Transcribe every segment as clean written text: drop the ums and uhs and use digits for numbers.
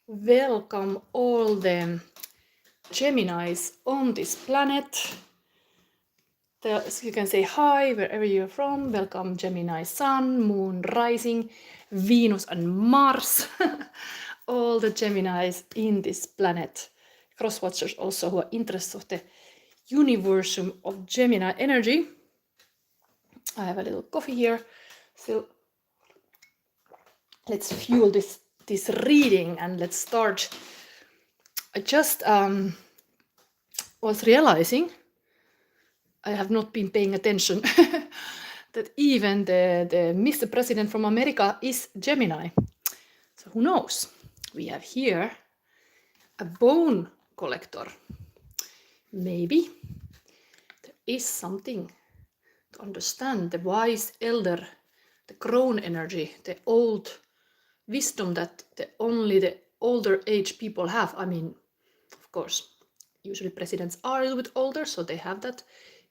welcome all the Geminis on this planet. So you can say hi wherever you're from. Welcome Gemini Sun, Moon, Rising, Venus and Mars. All the Geminis in this planet. Cross-watchers also who are interested of the universum of Gemini energy. I have a little coffee here. So let's fuel this reading and let's start. I just was realizing I have not been paying attention that even the Mr. President from America is Gemini. So who knows? We have here a bone collector. Maybe there is something to understand the wise elder, the crone energy, the old wisdom that only the older age people have. I mean, of course, usually presidents are a little bit older, so they have that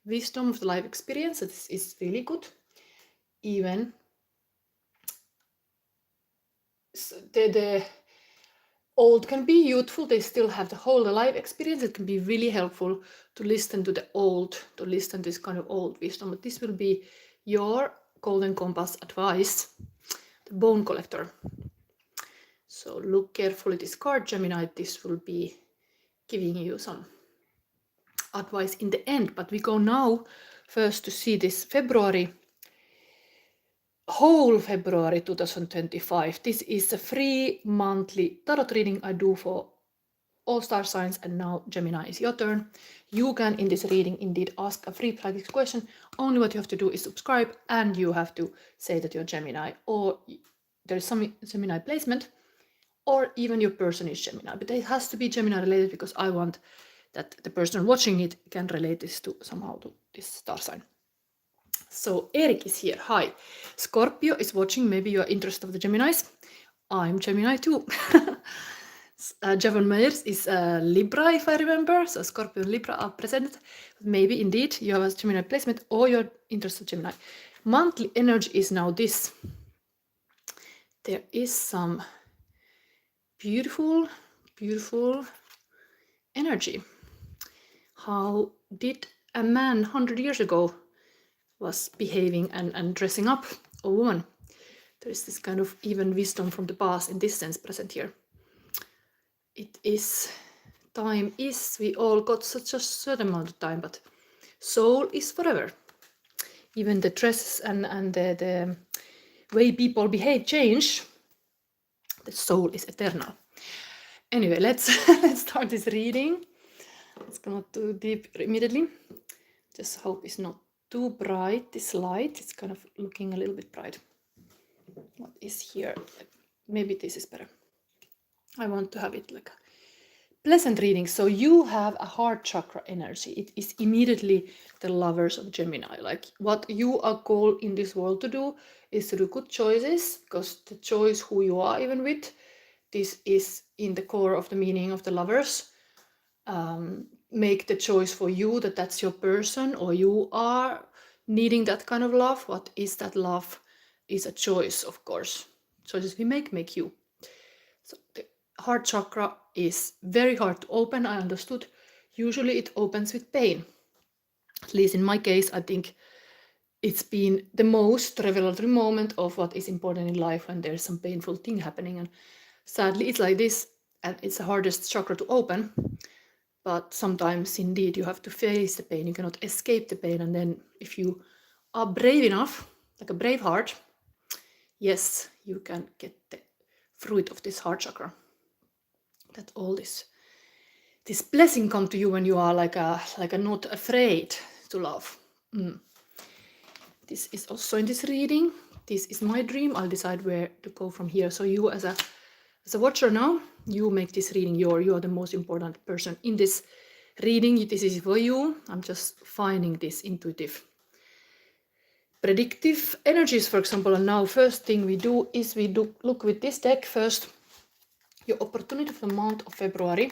wisdom of the life experience. This is really good. Even the old can be youthful, they still have the whole life experience. It can be really helpful to listen to the old, to listen to this kind of old wisdom. But this will be your golden compass advice, the bone collector. So look carefully this card, Gemini. This will be giving you some advice in the end. But we go now first to see this February, whole February 2025. This is a free monthly tarot reading I do for all star signs, and now Gemini is your turn. You can in this reading indeed ask a free practice question. Only what you have to do is subscribe, and you have to say that you're Gemini, or there is some Gemini placement, or even your person is Gemini. But it has to be Gemini related because I want that the person watching it can relate this to somehow to this star sign. So Erik is here. Hi. Scorpio is watching. Maybe you are interested of the Geminis. I'm Gemini too. Javon Meyers is Libra, if I remember. So Scorpio and Libra are present. Maybe indeed you have a Gemini placement or you're interested in Gemini. Monthly energy is now this. There is some beautiful, beautiful energy. How did a man 100 years ago was behaving and dressing up a woman? There is this kind of even wisdom from the past in this sense present here. It is, time is, we all got such a certain amount of time, but soul is forever. Even the dress and the way people behave change. The soul is eternal. Anyway, let's start this reading. Let's go not too deep immediately. Just hope it's not too bright, this light. It's kind of looking a little bit bright. What is here? Maybe this is better. I want to have it like a pleasant reading. So you have a heart chakra energy. It is immediately the lovers of Gemini. Like what you are called in this world to do is to do good choices, because the choice who you are even with, this is in the core of the meaning of the lovers. Make the choice for you that that's your person, or you are needing that kind of love. What is that love is a choice, of course. Choices we make you. So the heart chakra is very hard to open, I understood. Usually it opens with pain. At least in my case, I think it's been the most revelatory moment of what is important in life when there's some painful thing happening. And sadly, it's like this, and it's the hardest chakra to open. But sometimes, indeed, you have to face the pain. You cannot escape the pain. And then if you are brave enough, like a brave heart, yes, you can get the fruit of this heart chakra. That all this blessing come to you when you are like a not afraid to love. This is also in this reading. This is my dream. I'll decide where to go from here. So you as a watcher now, you make this reading you are the most important person in this reading. This is for you. I'm just finding this intuitive predictive energies, for example. And now first thing we do is we look with this deck first your opportunity for the month of February,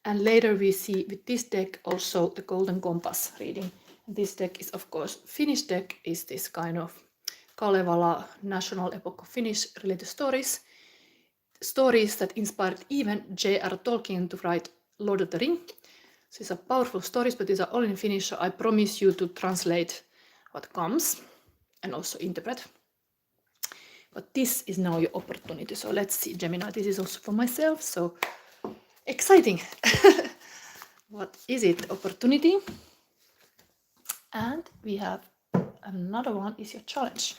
and later we see with this deck also the golden compass reading. This deck is of course Finnish deck, is this kind of Kalevala national epoch of Finnish related stories. stories that inspired even J.R. Tolkien to write Lord of the Ring. These are powerful stories, but these are all in Finnish, so I promise you to translate what comes and also interpret. But this is now your opportunity. So let's see, Gemini, this is also for myself, so exciting. What is it? Opportunity. And we have another one is your challenge.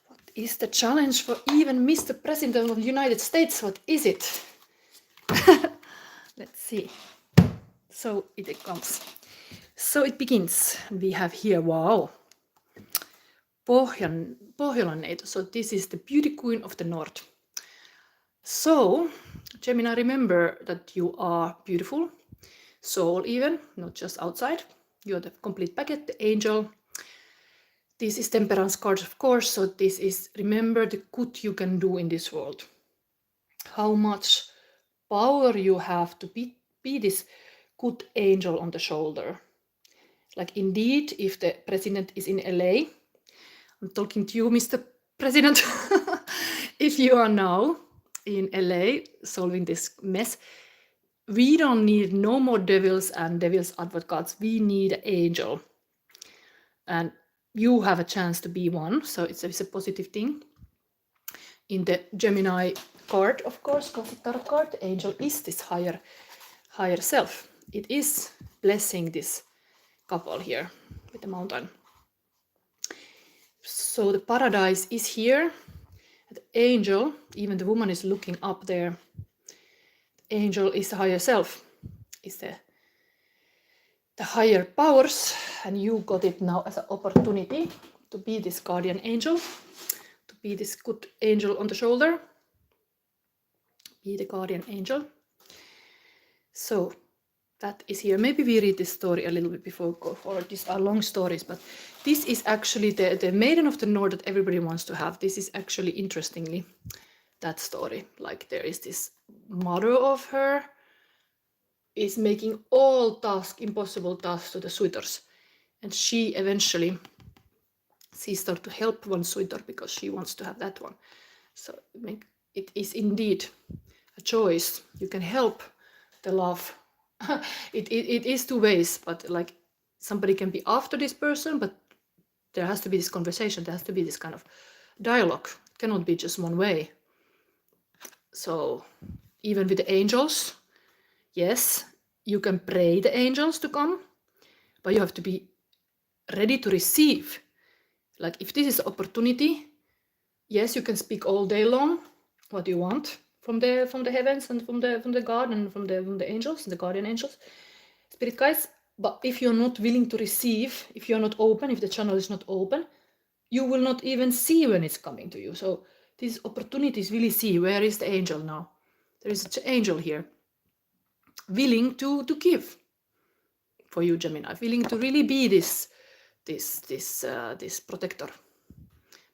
What is the challenge for even Mr. President of the United States? What is it? Let's see. So it comes. So it begins. We have here, wow, Pohjolanneito. So this is the beauty queen of the north. So, Gemini, remember that you are beautiful, soul even, not just outside. You're the complete packet, the angel. This is temperance card, of course. So this is, remember the good you can do in this world. How much power you have to be this good angel on the shoulder. Like indeed, if the president is in LA, I'm talking to you, Mr. President, if you are now in LA solving this mess, we don't need no more devils and devil's advocates. We need an angel. And you have a chance to be one, so it's a positive thing. In the Gemini card, of course, Classic Tarot card, the angel is this higher self. It is blessing this couple here with the mountain. So the paradise is here. The angel, even the woman is looking up there. The angel is the higher self, is the higher powers, and you got it now as an opportunity to be this guardian angel, to be this good angel on the shoulder, be the guardian angel. So that is here. Maybe we read this story a little bit before we go forward. These are long stories, but this is actually the maiden of the north that everybody wants to have. This is actually, interestingly, that story. Like there is this mother of her is making all impossible tasks to the suitors. And she eventually starts to help one suitor because she wants to have that one. So it is indeed a choice. You can help the love. It is two ways, but like somebody can be after this person, but there has to be this conversation. There has to be this kind of dialogue. It cannot be just one way. So even with the angels, yes, you can pray the angels to come, but you have to be ready to receive. Like if this is an opportunity, yes, you can speak all day long what you want from the heavens and from the God and from the angels, the guardian angels, spirit guides. But if you're not willing to receive, if you're not open, if the channel is not open, you will not even see when it's coming to you. So these opportunities really see where is the angel now. There is an angel here, willing to give for you, Gemini, willing to really be this protector.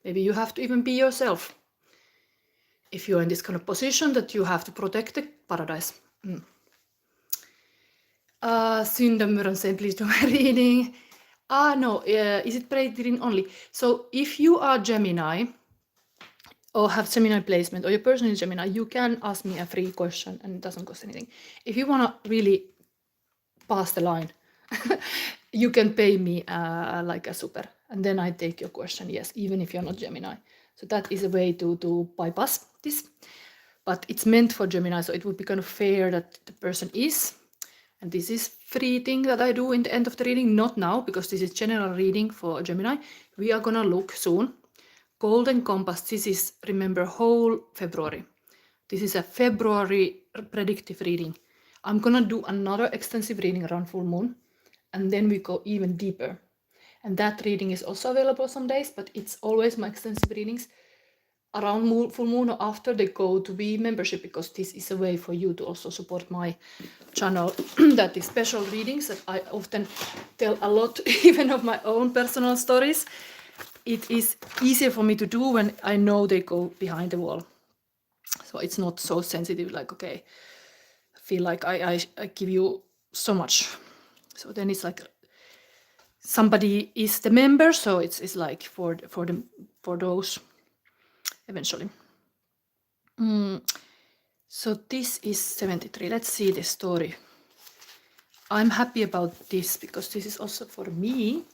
Maybe you have to even be yourself if you're in this kind of position that you have to protect the paradise. Syndamur saying, please do my reading. No, is it predictive reading only? So if you are Gemini or have Gemini placement or your person is Gemini, you can ask me a free question and it doesn't cost anything. If you want to really pass the line, you can pay me like a super, and then I take your question, yes, even if you're not Gemini. So that is a way to bypass this. But it's meant for Gemini, so it would be kind of fair that the person is. And this is free thing that I do in the end of the reading, not now, because this is general reading for Gemini. We are gonna look soon. Golden Compass, this is, remember, whole February. This is a February predictive reading. I'm gonna do another extensive reading around full moon, and then we go even deeper. And that reading is also available some days, but it's always my extensive readings around full moon or after they go to be membership, because this is a way for you to also support my channel. That is special readings that I often tell a lot, even of my own personal stories. It is easier for me to do when I know they go behind the wall. So it's not so sensitive, like, okay, I feel like I give you so much. So then it's like somebody is the member, so it's like for those eventually. So this is 73. Let's see this story. I'm happy about this because this is also for me.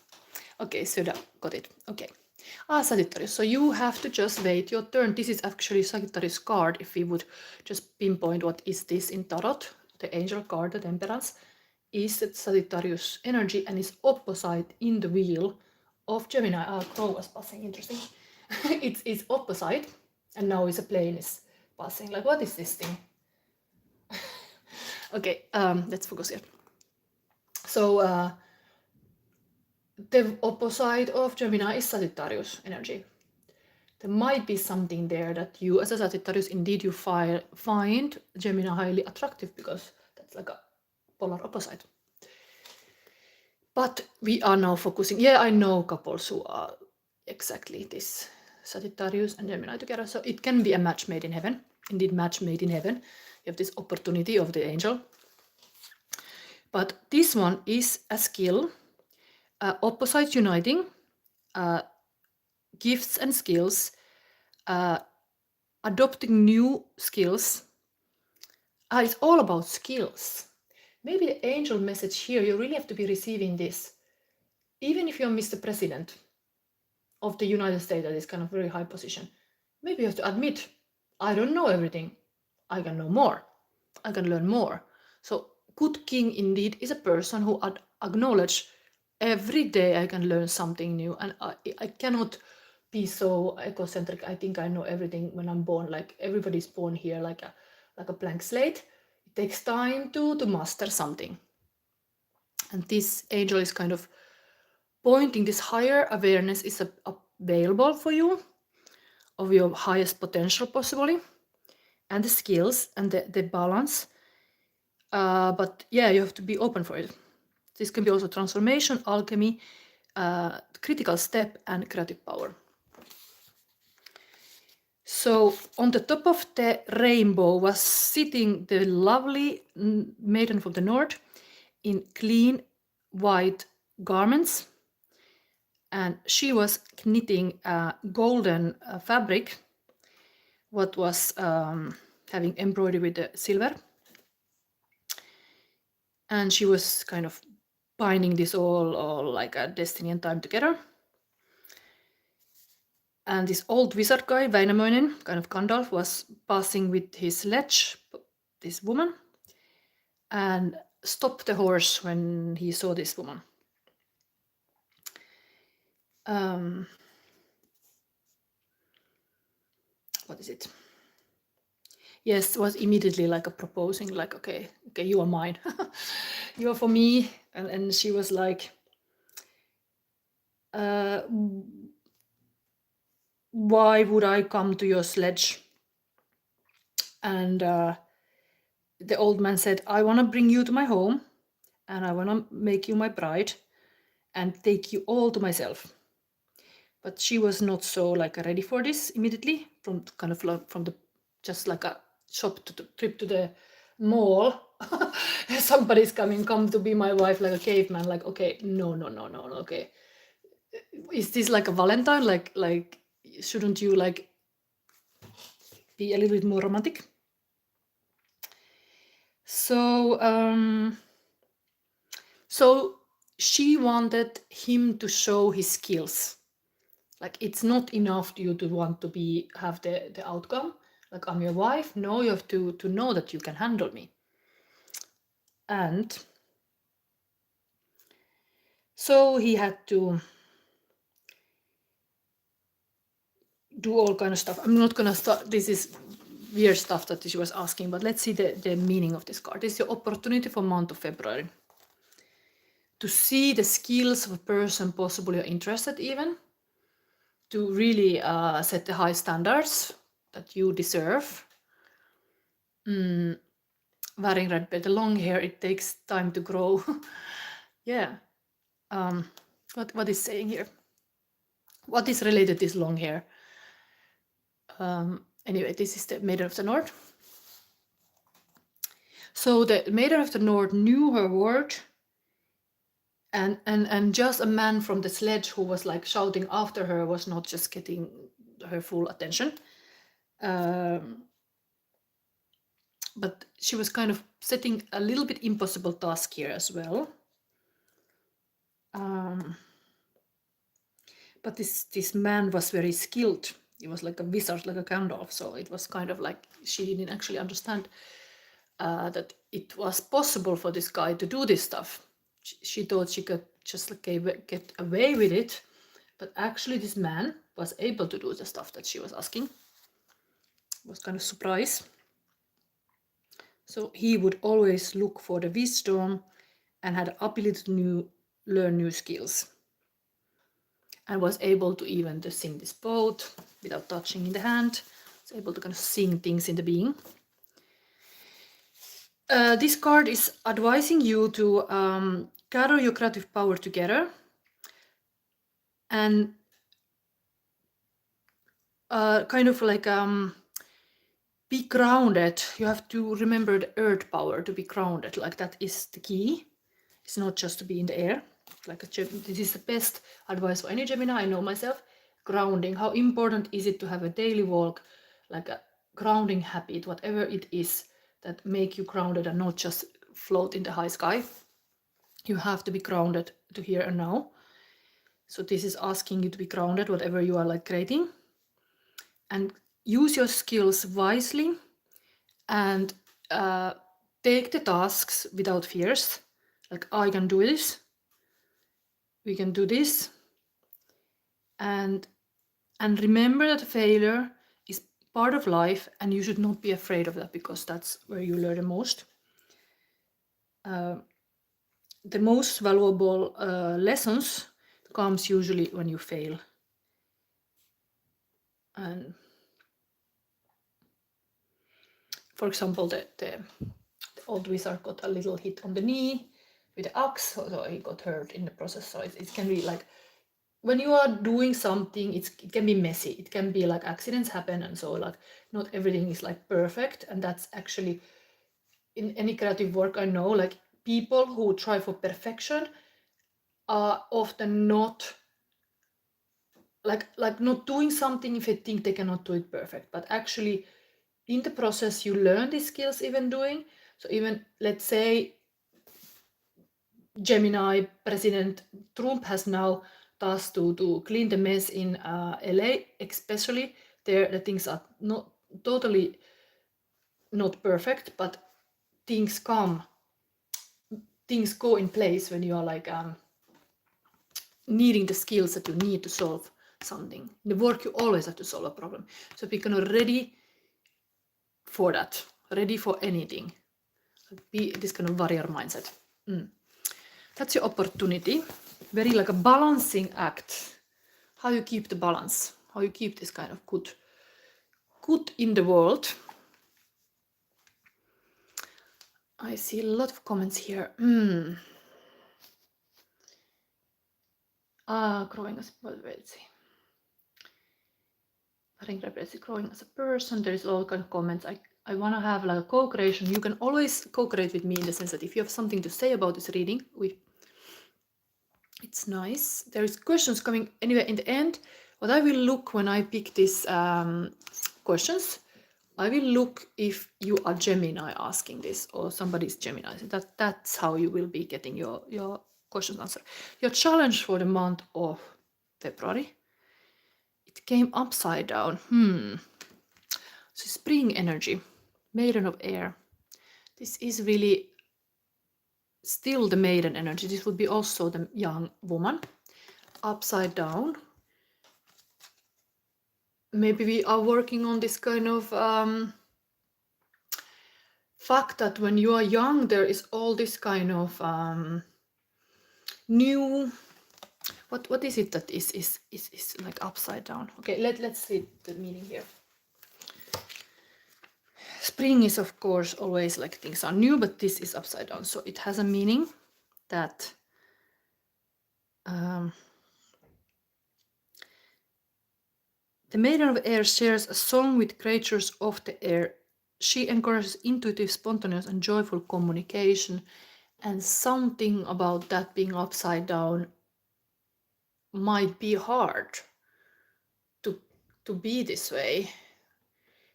Okay, so got it. Okay. Sagittarius. So you have to just wait your turn. This is actually Sagittarius card. If we would just pinpoint what is this in Tarot, the angel card, the Temperance, is the Sagittarius energy and is opposite in the wheel of Gemini. Crow was passing, interesting. it's opposite, and now is a plane is passing. Like, what is this thing? Okay, let's focus here. So the opposite of Gemini is Sagittarius energy. There might be something there that you, as a Sagittarius, indeed you find Gemini highly attractive because that's like a polar opposite. But we are now focusing. Yeah, I know couples who are exactly this Sagittarius and Gemini together. So it can be a match made in heaven. Indeed, match made in heaven. You have this opportunity of the angel. But this one is a skill, opposites uniting, gifts and skills, adopting new skills. It's all about skills. Maybe the angel message here, you really have to be receiving this. Even if you're Mr. President of the United States at this kind of very high position, maybe you have to admit, I don't know everything. I can know more. I can learn more. So good king indeed is a person who acknowledge every day I can learn something new, and I cannot be so egocentric. I think I know everything when I'm born. Like everybody's born here like a blank slate. It takes time to master something. And this angel is kind of pointing this higher awareness is available for you of your highest potential possibly, and the skills and the balance. But yeah, you have to be open for it. This can be also transformation, alchemy, critical step, and creative power. So on the top of the rainbow was sitting the lovely maiden from the north in clean white garments, and she was knitting a golden fabric, what was having embroidery with the silver, and she was kind of binding this all like a destiny and time together. And this old wizard guy, Väinämöinen, kind of Gandalf, was passing with his sledge, this woman, and stopped the horse when he saw this woman. What is it? Yes, was immediately like a proposing, like, okay, you are mine. You are for me. And she was like, why would I come to your sledge? And the old man said, I want to bring you to my home, and I want to make you my bride and take you all to myself. But she was not so like ready for this immediately, from kind of like from the just like a shop to the trip to the mall. Somebody's come to be my wife, like a caveman, like, okay, no, okay. Is this like a Valentine? Like shouldn't you like be a little bit more romantic? So so she wanted him to show his skills. Like, it's not enough to you to want to have the outcome. Like, I'm your wife. No, you have to know that you can handle me. And so he had to do all kind of stuff. I'm not gonna start. This is weird stuff that she was asking, but let's see the meaning of this card. This is your opportunity for month of February. To see the skills of a person possibly you're interested even. To really set the high standards that you deserve. Wearing red, but the long hair, it takes time to grow. Yeah. What is saying here? What is related to this long hair? Anyway, this is the Maiden of the North. So the Maiden of the North knew her word, and just a man from the sledge who was like shouting after her was not just getting her full attention. but she was kind of setting a little bit impossible task here as well. But this man was very skilled. He was like a wizard, like a Gandalf. So it was kind of like she didn't actually understand that it was possible for this guy to do this stuff. She thought she could just like get away with it, but actually this man was able to do the stuff that she was asking. It was kind of surprise. So he would always look for the wisdom and had the ability to learn new skills, and was able to even to sing this boat without touching in the hand. Was able to kind of sing things in the being. This card is advising you to gather your creative power together and kind of like be grounded. You have to remember the earth power to be grounded. Like that is the key. It's not just to be in the air. Like this is the best advice for any Gemini. I know myself. Grounding. How important is it to have a daily walk, like a grounding habit, whatever it is that make you grounded and not just float in the high sky. You have to be grounded to here and now. So this is asking you to be grounded, whatever you are like creating, and use your skills wisely and take the tasks without fears. Like, I can do this. We can do this. And remember that failure is part of life, and you should not be afraid of that, because that's where you learn the most. The most valuable lessons comes usually when you fail. And for example, the old wizard got a little hit on the knee with the axe, so he got hurt in the process. So it can be like, when you are doing something, it can be messy. It can be like accidents happen, and so like not everything is like perfect. And that's actually in any creative work, I know, like people who try for perfection are often not like not doing something if they think they cannot do it perfect, but actually in the process you learn these skills even doing. So even, let's say, Gemini President Trump has now tasked to clean the mess in LA, especially there the things are not totally not perfect, but things go in place when you are like needing the skills that you need to solve something. In the work you always have to solve a problem, so be kind of ready for that, ready for anything. Be this kind of warrior mindset. That's your opportunity. Very like a balancing act. How you keep the balance, how you keep this kind of good in the world. I see a lot of comments here. Growing as growing as a person. There is all kind of comments. I want to have like a co-creation. You can always co-create with me in the sense that if you have something to say about this reading, it's nice. There is questions coming anyway in the end. What I will look when I pick these questions, I will look if you are Gemini asking this or somebody's Gemini. So that's how you will be getting your questions answered. Your challenge for the month of February. It came upside down. So spring energy, maiden of air. This is really still the maiden energy. This would be also the young woman. Upside down. Maybe we are working on this kind of fact that when you are young, there is all this kind of new. What is it that is like upside down? Okay, let's read the meaning here. Spring is of course always like things are new, but this is upside down, so it has a meaning that the Maiden of Air shares a song with creatures of the air. She encourages intuitive, spontaneous, and joyful communication, and something about that being upside down might be hard to be this way,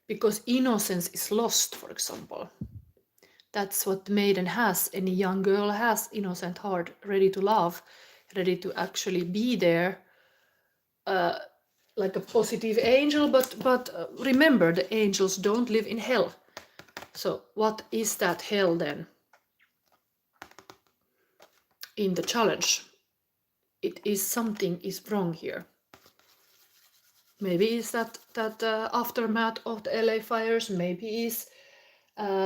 because innocence is lost, for example. That's what the maiden has. Any young girl has innocent heart, ready to love, ready to actually be there, like a positive angel. But remember, the angels don't live in hell. So what is that hell then? In the challenge, it is something is wrong here. Maybe it's that aftermath of the LA fires. Maybe it's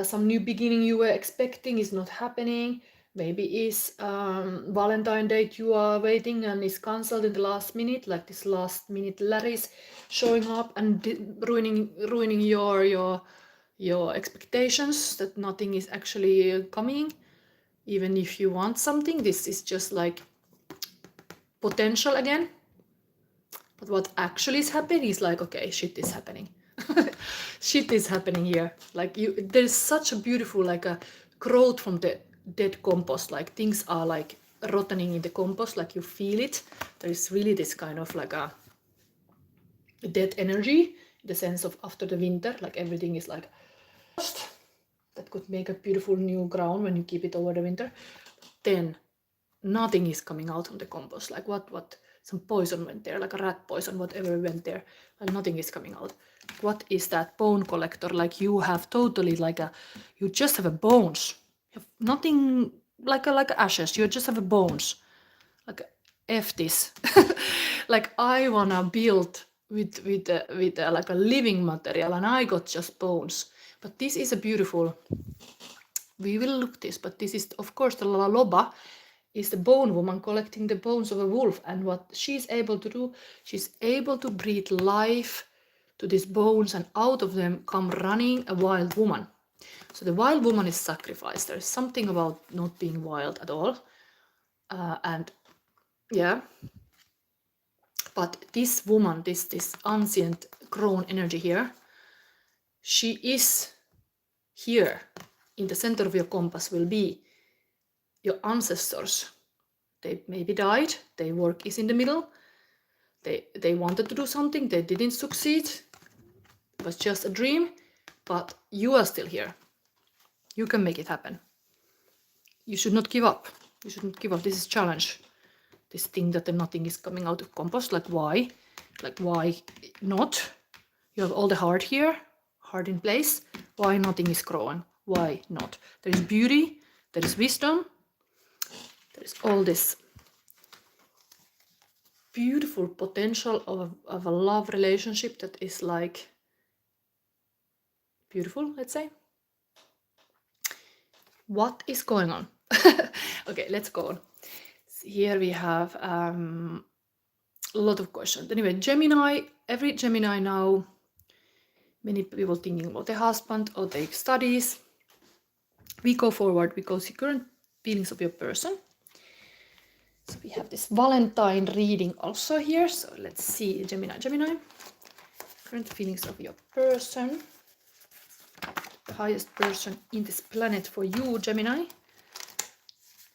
some new beginning you were expecting is not happening. Maybe it's Valentine date you are waiting and is cancelled in the last minute, like this last minute Larry's showing up and ruining your expectations, that nothing is actually coming. Even if you want something, this is just like potential again. But what actually is happening is like, okay, shit is happening. Shit is happening here. Like there's such a beautiful like a growth from the dead compost. Like things are like rotting in the compost, like you feel it. There is really this kind of like a dead energy, in the sense of after the winter, like everything is like that could make a beautiful new ground when you keep it over the winter. Then nothing is coming out from the compost. Like what some poison went there, like a rat poison, whatever went there, and nothing is coming out. What is that bone collector? Like you have totally like you just have a bones. You have nothing like ashes. You just have a bones. Like F this. Like I wanna build with like a living material, and I got just bones. But this is a beautiful. We will look this, but this is of course the La Loba is the bone woman collecting the bones of a wolf, and what she's able to do, she's able to breathe life to these bones, and out of them come running a wild woman. So the wild woman is sacrificed. There's something about not being wild at all, and yeah. But this woman, this ancient crone energy here, she is here in the center of your compass will be your ancestors. They maybe died, their work is in the middle, they wanted to do something, they didn't succeed, it was just a dream, but you are still here. You can make it happen. You should not give up. You shouldn't give up. This is challenge. This thing that nothing is coming out of compost, like why? Like why not? You have all the heart here, heart in place. Why nothing is growing? Why not? There is beauty, there is wisdom, there is all this beautiful potential of a love relationship that is like beautiful, let's say. What is going on? Okay, let's go on. Here we have a lot of questions. Anyway, Gemini, every Gemini now, many people thinking about their husband or their studies. We go forward because the current feelings of your person. So we have this Valentine reading also here. So let's see, Gemini. Current feelings of your person. The highest person in this planet for you, Gemini.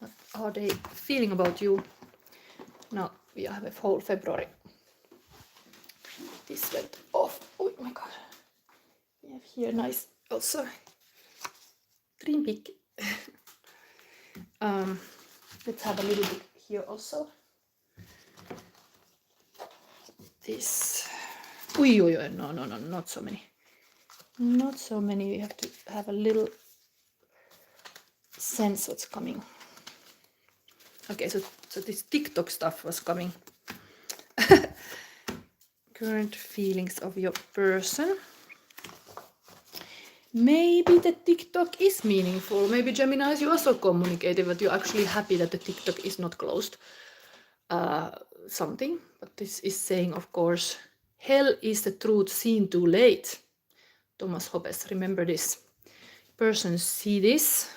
What are they feeling about you? Now we have a whole February. This went off. Oh my god. We have here nice also. Dream peak. Let's have a little bit here also. This. No, not so many. Not so many. We have to have a little sense what's coming. Okay, so this TikTok stuff was coming. Current feelings of your person. Maybe the TikTok is meaningful. Maybe Geminis, you also communicated, but you're actually happy that the TikTok is not closed. Something, but this is saying, of course, hell is the truth seen too late. Thomas Hobbes, remember this. Persons see this.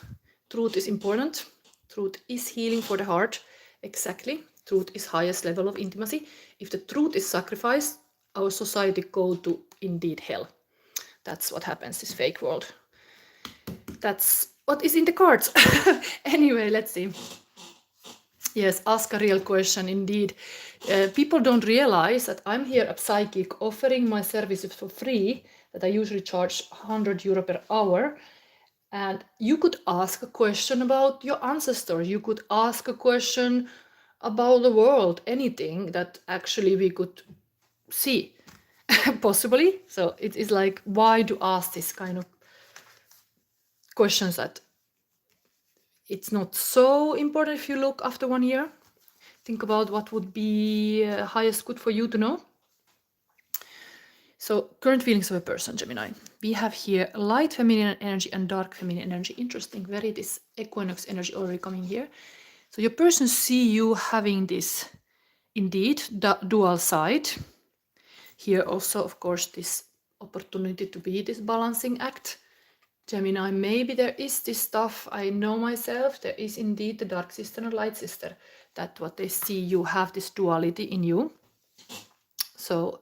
Truth is important. Truth is healing for the heart. Exactly. Truth is highest level of intimacy. If the truth is sacrificed, our society go to indeed hell. That's what happens, this fake world. That's what is in the cards. Anyway, let's see. Yes, ask a real question indeed. People don't realize that I'm here at Psychic offering my services for free, that I usually charge €100 per hour. And you could ask a question about your ancestors. You could ask a question about the world, anything that actually we could see, possibly. So it is like, why to ask this kind of questions that it's not so important if you look after 1 year. Think about what would be highest good for you to know. So current feelings of a person, Gemini. We have here light feminine energy and dark feminine energy. Interesting, very this equinox energy already coming here. So your person see you having this indeed dual side. Here also, of course, this opportunity to be this balancing act. Gemini, maybe there is this stuff, I know myself, there is indeed the dark sister and light sister, that what they see, you have this duality in you. So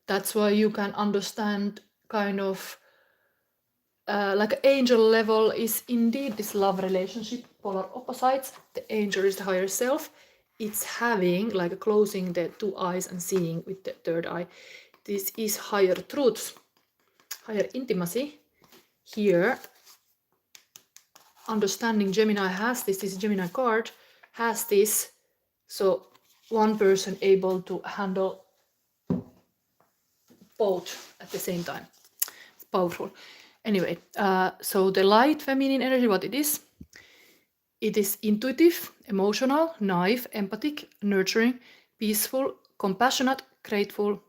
that's why you can understand kind of like angel level is indeed this love relationship, polar opposites. The angel is the higher self. It's having like closing the two eyes and seeing with the third eye. This is higher truths, higher intimacy. Here, understanding Gemini has this Gemini card has this. So one person able to handle both at the same time. It's powerful. Anyway, so the light feminine energy, what it is intuitive, emotional, naive, empathic, nurturing, peaceful, compassionate, grateful,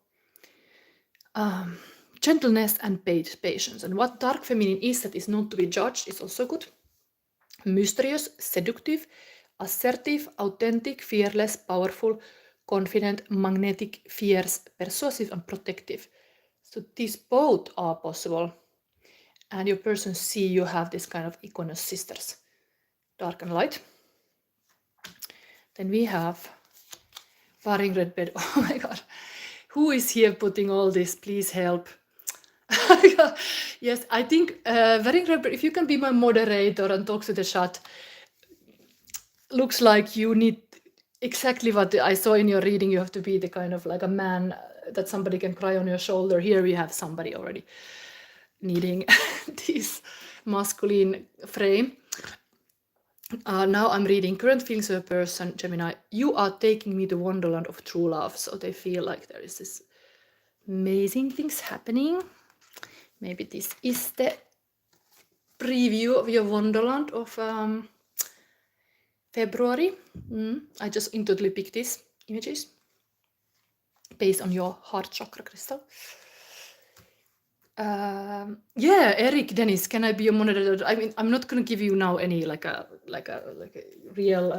gentleness, and patience. And what dark feminine is that is not to be judged is also good. Mysterious, seductive, assertive, authentic, fearless, powerful, confident, magnetic, fierce, persuasive, and protective. So these both are possible. And your person see you have this kind of equinox sisters, dark and light. Then we have Faring Red Bed. Oh my god. Who is here putting all this? Please help. Yes, I think Faring Red Bed, if you can be my moderator and talk to the chat, looks like you need exactly what I saw in your reading. You have to be the kind of like a man that somebody can cry on your shoulder. Here we have somebody already needing this masculine frame. Now I'm reading current feelings of a person, Gemini. You are taking me to wonderland of true love. So they feel like there is this amazing things happening. Maybe this is the preview of your wonderland of February. I just intuitively picked these images based on your heart chakra crystal. Yeah, Eric, Dennis, can I be your moderator? I mean, I'm not gonna give you now any like a real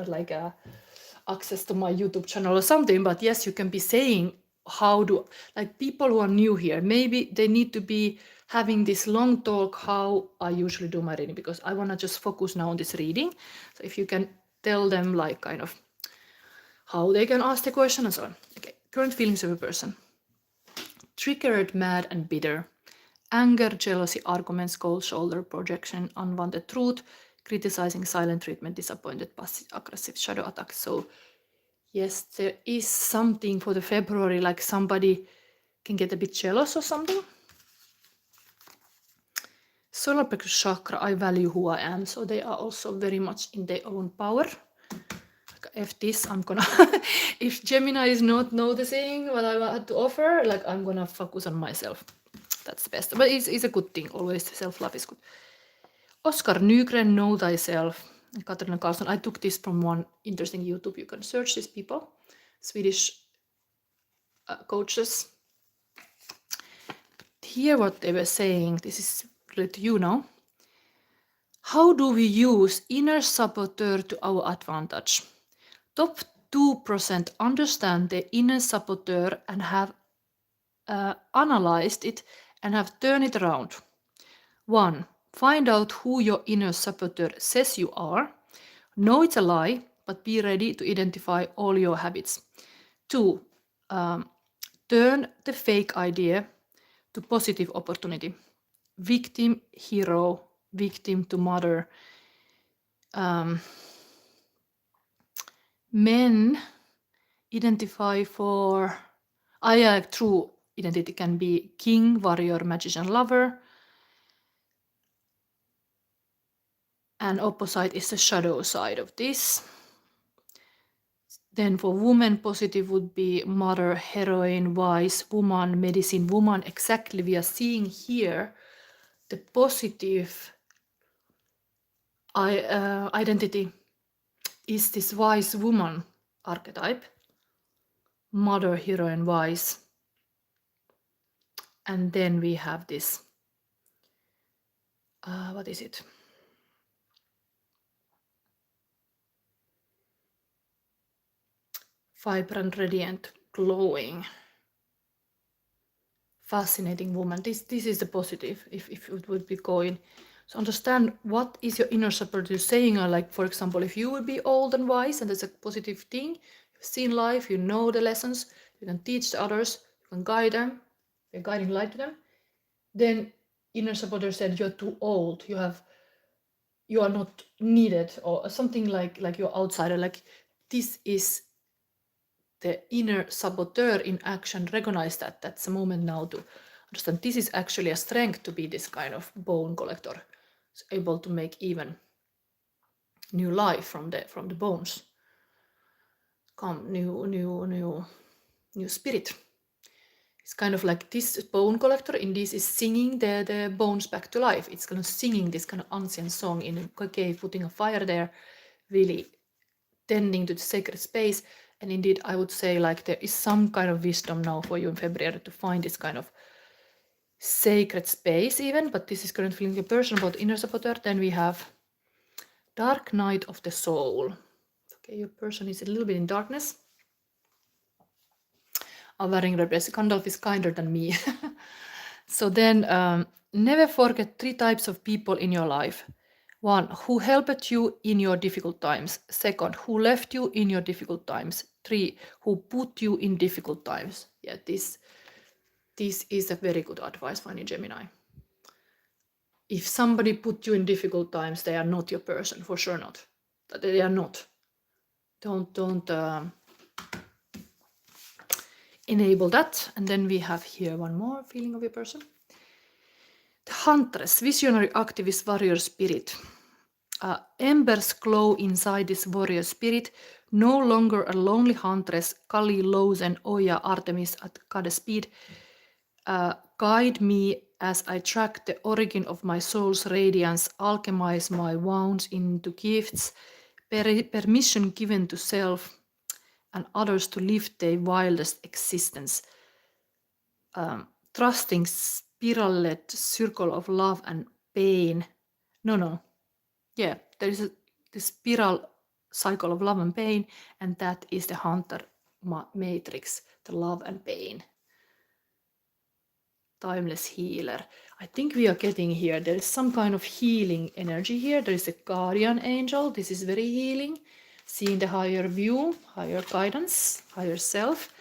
access to my YouTube channel or something, but yes, you can be saying how do like people who are new here, maybe they need to be having this long talk how I usually do my reading, because I want to just focus now on this reading. So if you can tell them like kind of how they can ask the question and so on. Okay, current feelings of a person. Triggered, mad, and bitter. Anger, jealousy, arguments, cold shoulder, projection, unwanted truth, criticizing, silent treatment, disappointed, passive, aggressive, shadow attacks. So yes, there is something for the February, like somebody can get a bit jealous or something. Solar plexus chakra, I value who I am. So they are also very much in their own power. If this, I'm gonna, if Gemini is not noticing what I had to offer, like I'm gonna focus on myself. That's the best. But it's a good thing. Always self-love is good. Oskar Nygren, Know Thyself. Katarina Karlsson. I took this from one interesting YouTube. You can search these people. Swedish coaches. Here what they were saying, this is related to you now. How do we use inner saboteur to our advantage? Top 2% understand the inner saboteur and have analyzed it and have turned it around. 1. Find out who your inner saboteur says you are. Know it's a lie, but be ready to identify all your habits. 2. Turn the fake idea to positive opportunity. Victim, hero, victim to mother. Men identify for true identity can be king, warrior, magician, lover. And opposite is the shadow side of this. Then for woman, positive would be mother, heroine, wise, woman, medicine, woman. Exactly, we are seeing here the positive identity is this wise woman archetype. Mother, heroine, wise. And then we have this, what is it? Vibrant, radiant, glowing, fascinating woman. This is the positive, if it would be going. So understand what is your inner saboteur saying. Like, for example, if you would be old and wise, and that's a positive thing, you've seen life, you know the lessons, you can teach the others, you can guide them, you're guiding light to them. Then inner saboteur said you're too old, you are not needed, or something like you're outsider. Like, this is the inner saboteur in action. Recognize that that's a moment now to understand this is actually a strength to be this kind of bone collector. It's able to make even new life from the bones. Come new spirit. It's kind of like this bone collector in this is singing the bones back to life. It's kind of singing this kind of ancient song in a cave, putting a fire there, really tending to the sacred space. And indeed, I would say like there is some kind of wisdom now for you in February to find this kind of sacred space even, but this is currently feeling a person about inner saboteur. Then we have dark night of the soul. Okay, your person is a little bit in darkness. I'm wearing red dress. Gandalf is kinder than me. So then never forget 3 types of people in your life. 1, who helped you in your difficult times. 2, who left you in your difficult times. 3, who put you in difficult times. Yeah, this is a very good advice for any Gemini. If somebody put you in difficult times, they are not your person, for sure not. They are not. Don't enable that. And then we have here one more feeling of your person. The huntress, visionary, activist, warrior spirit. Embers glow inside this warrior spirit, no longer a lonely huntress. Kali, Lozen, Oya, Artemis at goddess speed. Guide me as I track the origin of my soul's radiance, alchemize my wounds into gifts, permission given to self and others to live their wildest existence. Trusting spiral-led circle of love and pain. No. Yeah, there is the spiral cycle of love and pain, and that is the hunter matrix, the love and pain. Timeless healer. I think we are getting here. There is some kind of healing energy here. There is a guardian angel. This is very healing. Seeing the higher view, higher guidance, higher self.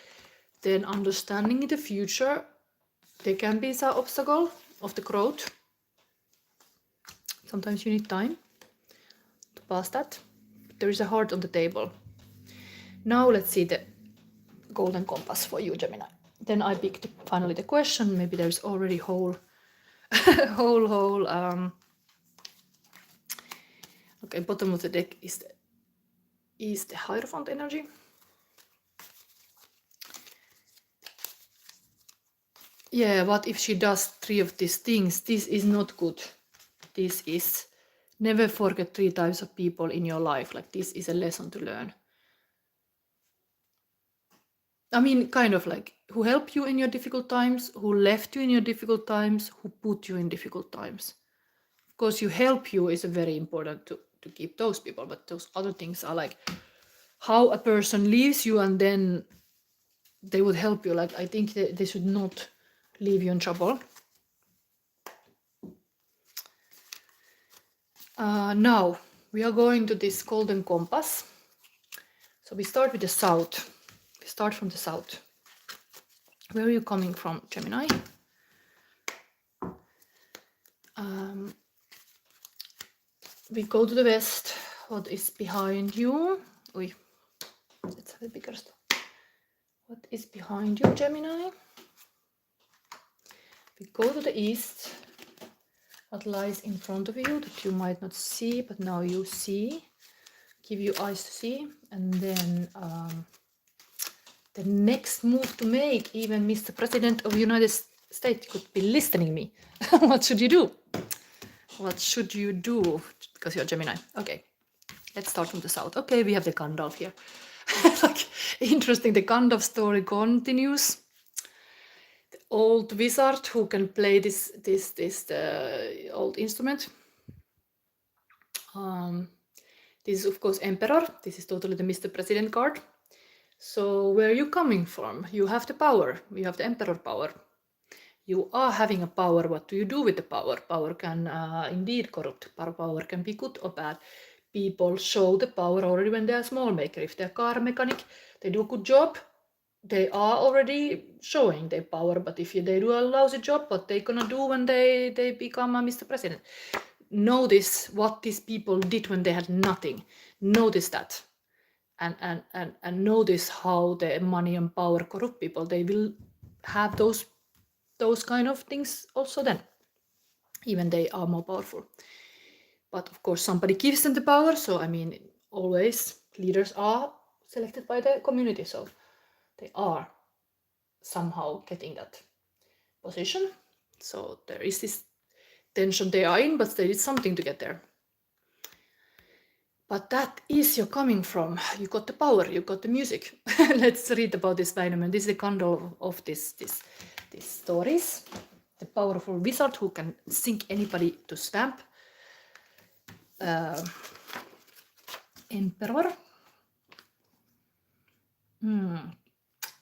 Then understanding the future. There can be some obstacle of the growth. Sometimes you need time to pass that. But there is a heart on the table. Now let's see the golden compass for you, Gemini. Then I picked finally the question. Maybe there's already whole okay, bottom of the deck is the Hierophant energy. Yeah, what if she does 3 of these things? This is not good. This is never forget 3 types of people in your life. Like, this is a lesson to learn. I mean, kind of like who helped you in your difficult times, who left you in your difficult times, who put you in difficult times. Of course, you help you is very important to keep those people, but those other things are like how a person leaves you and then they would help you. Like, I think they should not leave you in trouble. Now we are going to this golden compass. So we start with the south. We start from the south. Where are you coming from, Gemini? We go to the west. What is behind you? Oi, let's have a bigger stuff. What is behind you, Gemini? We go to the east. what lies in front of you that you might not see, but now you see. Give you eyes to see. And then the next move to make, even Mr. President of the United States could be listening me. What should you do? What should you do? Because you're Gemini. Okay, let's start from the south. Okay, we have the Gandalf here. Like, interesting, the Gandalf story continues. The old wizard who can play this old instrument. This is of course Emperor. This is totally the Mr. President card. So where are you coming from? You have the power. You have the Emperor power. You are having a power. What do you do with the power? Power can indeed corrupt. Power can be good or bad. People show the power already when they are small maker. If they're car mechanic, they do a good job. They are already showing their power. But if they do a lousy job, what they gonna do when they become a Mr. President? Notice what these people did when they had nothing. Notice that. And notice how the money and power corrupt people. They will have those kind of things also then, even they are more powerful. But of course somebody gives them the power, so I mean always leaders are selected by the community, so they are somehow getting that position. So there is this tension they are in, but they did something to get there. But that is you're coming from. You got the power, you got the music. Let's read about this dynamic. This is the Gandalf of these stories. The powerful wizard who can sink anybody to stamp. Emperor.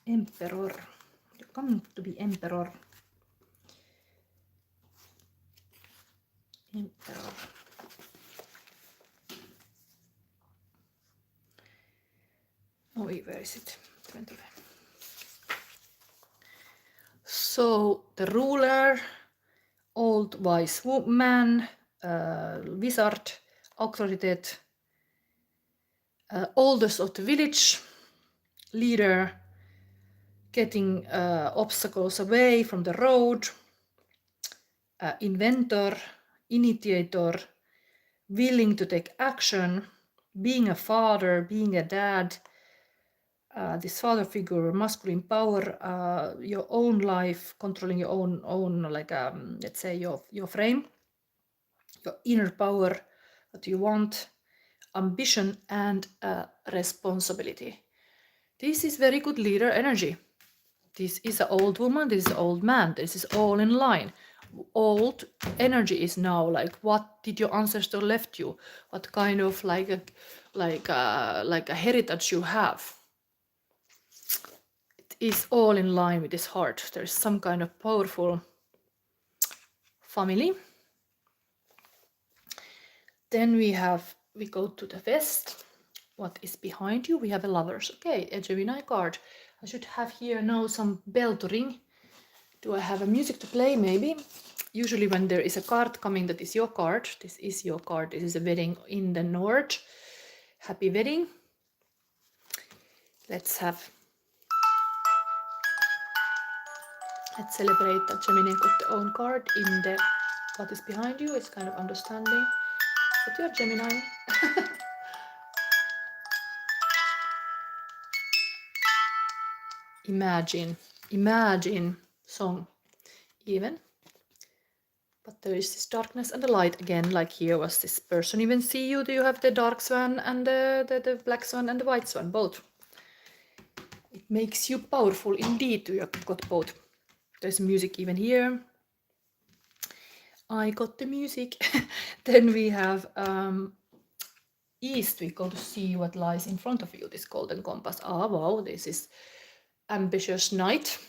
Emperor. You're coming to be Emperor. Emperor. Oh, where is it? So the ruler, old wise man, wizard, authority, oldest of the village, leader, getting obstacles away from the road, inventor, initiator, willing to take action, being a father, being a dad, this father figure, masculine power, your own life, controlling your own like let's say your frame, your inner power, what you want, ambition, and responsibility. This is very good leader energy. This is an old woman, this is an old man, this is all in line. Old energy is now like, what did your ancestor left you? What kind of like a heritage you have? It is all in line with this heart. There's some kind of powerful family. Then we go to the west. What is behind you? We have a lovers. Okay, a Gemini card. I should have here now some bell to ring. Do I have a music to play? Maybe. Usually when there is a card coming that is your card, this is your card. This is a wedding in the north. Happy wedding. Let's celebrate that Gemini got their own card in the what is behind you. It's kind of understanding that you're Gemini. Imagine song even. But there is this darkness and the light again, like here was this person even see you. Do you have the dark swan and the black swan and the white swan, both? It makes you powerful indeed. You got both. There's music even here. I got the music. Then we have east. We go to see what lies in front of you, this golden compass. Ah, wow, this is ambitious knight.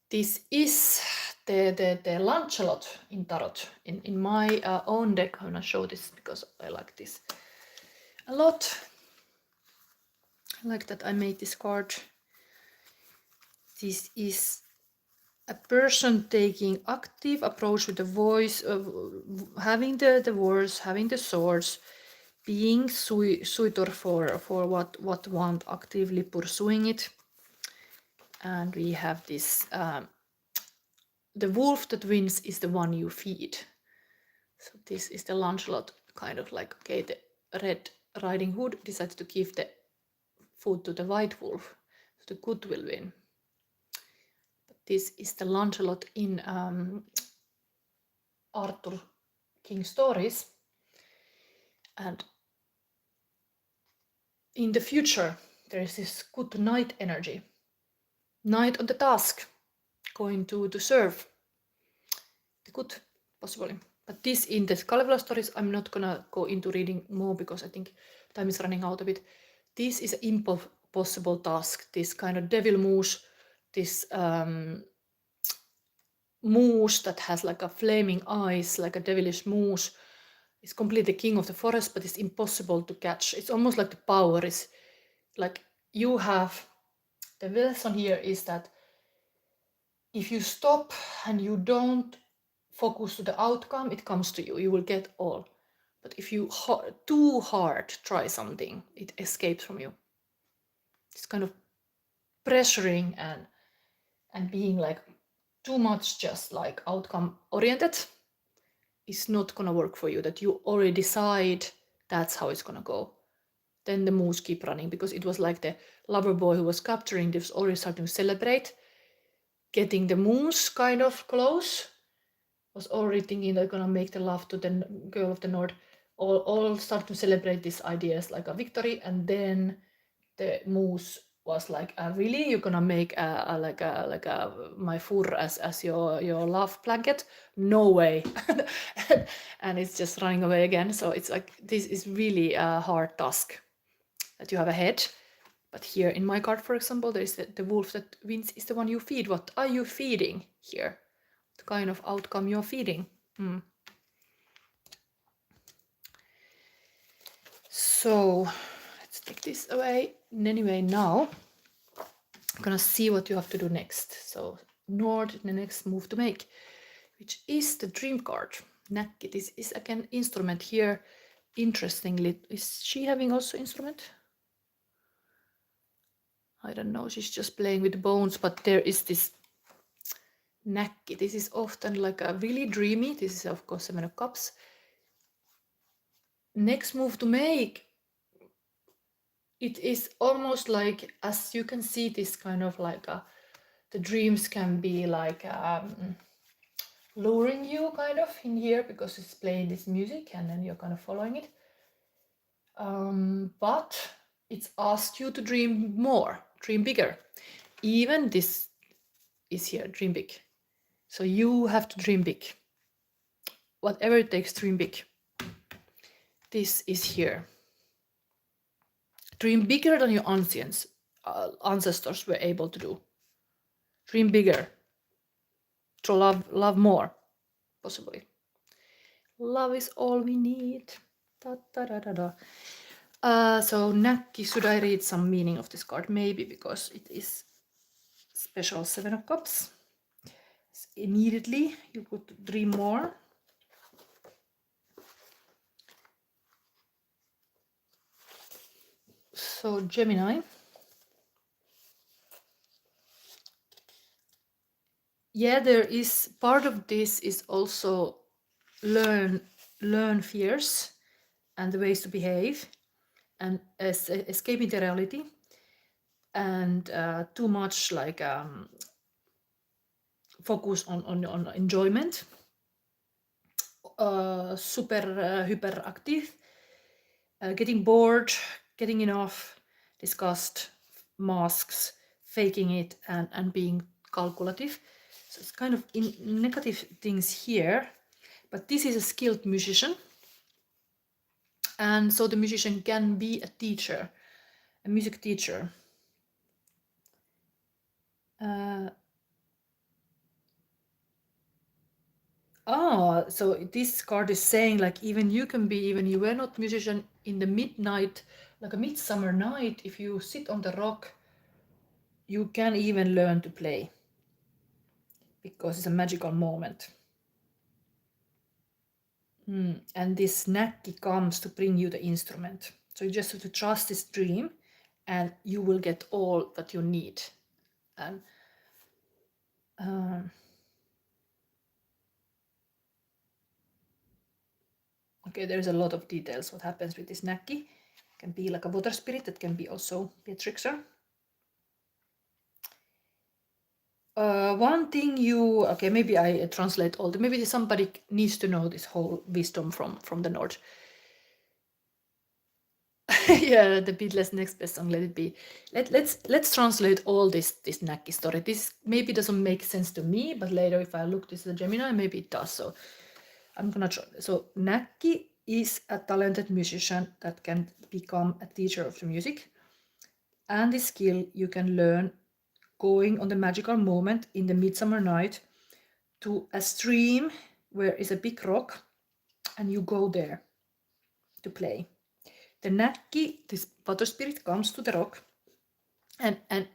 This is the Lancelot in tarot. In my own deck, I'm gonna show this because I like this a lot. I like that I made this card. This is a person taking active approach with the voice, having the words, having the swords, being suitor for what want, actively pursuing it. And we have this the wolf that wins is the one you feed. So this is the Lancelot kind of like, okay, the Red Riding Hood decides to give the food to the white wolf, so the good will win. But this is the Lancelot in Arthur King stories. And in the future, there is this good knight energy. Knight on the task, going to serve the good, possibly. But this in the Kalevala stories, I'm not gonna go into reading more because I think time is running out a bit. This is an impossible task. This kind of devil moose, this moose that has like a flaming eyes, like a devilish moose, is completely king of the forest, but it's impossible to catch. It's almost like the power is like you have. The lesson here is that if you stop and you don't focus to the outcome, it comes to you. You will get all. But if you too hard try something, it escapes from you. It's kind of pressuring and being like too much just like outcome oriented is not gonna work for you. That you already decide that's how it's gonna go. Then the moose keep running because it was like the lover boy who was capturing this already starting to celebrate. Getting the moose kind of close, was already thinking they're gonna make the love to the girl of the north. All start to celebrate these ideas like a victory, and then the moose was like, really, you're gonna make my fur as your love blanket? No way. And it's just running away again. So it's like this is really a hard task that you have ahead. But here in my card, for example, there is the wolf that wins is the one you feed. What are you feeding here? What kind of outcome you're feeding? So let's take this away. And anyway, now I'm gonna see what you have to do next. So Nord, the next move to make, which is the dream card. Näkki. This is again instrument here. Interestingly, is she having also instrument? I don't know, she's just playing with the bones, but there is this Näkki. This is often like a really dreamy. This is of course 7 of Cups. Next move to make. It is almost like, as you can see, this kind of like the dreams can be like luring you kind of in here because it's playing this music and then you're kind of following it. But it's asked you to dream more, dream bigger. Even this is here, dream big. So you have to dream big. Whatever it takes, dream big. This is here. Dream bigger than your ancestors were able to do. Dream bigger. To love more, possibly. Love is all we need. Da, da, da, da, da. So Näkki, should I read some meaning of this card? Maybe, because it is special 7 of Cups. So immediately you could dream more. So Gemini. Yeah, there is part of this is also learn fears and the ways to behave and escaping the reality, and too much like focus on enjoyment, super hyperactive, getting bored, getting enough, disgust, masks, faking it, and being calculative. So it's kind of in negative things here, but this is a skilled musician. And so the musician can be a teacher, a music teacher. So this card is saying like even you can be, even you were not musician, in the midnight, like a midsummer night, if you sit on the rock, you can even learn to play because it's a magical moment. And this Näkki comes to bring you the instrument. So you just have to trust this dream and you will get all that you need. And Okay, there's a lot of details what happens with this Näkki. Can be like a water spirit, that can be also be a trickster. One thing okay, maybe I translate all the, maybe somebody needs to know this whole wisdom from the North. Yeah, the Beatles' next best song, Let It Be. Let's translate all this Näkki story. This maybe doesn't make sense to me, but later if I look this at Gemini, maybe it does. So I'm gonna try. So Näkki is a talented musician that can become a teacher of the music. And this skill you can learn going on the magical moment in the midsummer night to a stream where is a big rock, and you go there to play. The Näkki, this water spirit, comes to the rock, and